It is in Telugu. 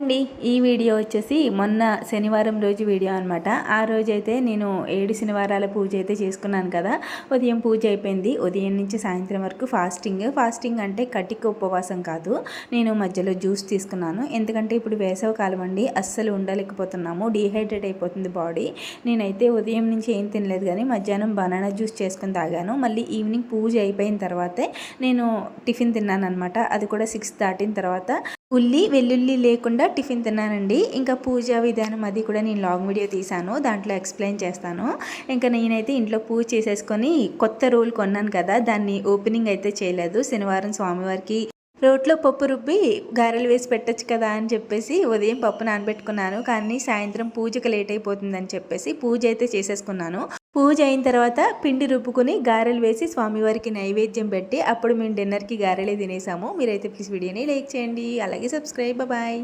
అండి ఈ వీడియో వచ్చేసి మొన్న శనివారం రోజు వీడియో అనమాట. ఆ రోజైతే నేను 7 శనివారాల పూజ అయితే చేసుకున్నాను కదా. ఉదయం పూజ అయిపోయింది. ఉదయం నుంచి సాయంత్రం వరకు ఫాస్టింగ్ అంటే కటిక ఉపవాసం కాదు. నేను మధ్యలో జ్యూస్ తీసుకున్నాను. ఎందుకంటే ఇప్పుడు వేసవి కాలం అండి, అస్సలు ఉండలేకపోతున్నాము, డీహైడ్రేట్ అయిపోతుంది బాడీ. నేనైతే ఉదయం నుంచి ఏం తినలేదు, కానీ మధ్యాహ్నం బనానా జ్యూస్ చేసుకుని తాగాను. మళ్ళీ ఈవినింగ్ పూజ అయిపోయిన తర్వాతే నేను టిఫిన్ తిన్నాను అనమాట. అది కూడా 6 దాటిన తర్వాత వెల్లుల్లి లేకుండా టిఫిన్ తిన్నానండి. ఇంకా పూజా విధానం అది కూడా నేను లాంగ్ వీడియో తీశాను, దాంట్లో ఎక్స్ప్లెయిన్ చేస్తాను. ఇంకా నేనైతే ఇంట్లో పూజ చేసేసుకొని కొత్త రోల్ కొన్నాను కదా, దాన్ని ఓపెనింగ్ అయితే చేయలేదు. శనివారం స్వామివారికి రోట్లో పప్పు రుబ్బి గారెలు వేసి పెట్టచ్చు కదా అని చెప్పేసి ఉదయం పప్పు నానబెట్టుకున్నాను. కానీ సాయంత్రం పూజకు లేట్ అయిపోతుందని చెప్పేసి పూజ అయితే చేసేసుకున్నాను. పూజ అయిన తర్వాత పిండి రుబ్బుకొని గారెలు వేసి స్వామివారికి నైవేద్యం పెట్టి అప్పుడు మేము డిన్నర్కి గారెలే తినేసాము. మీరైతే ప్లీజ్ వీడియోని లైక్ చేయండి, అలాగే సబ్స్క్రైబ్. బాయ్.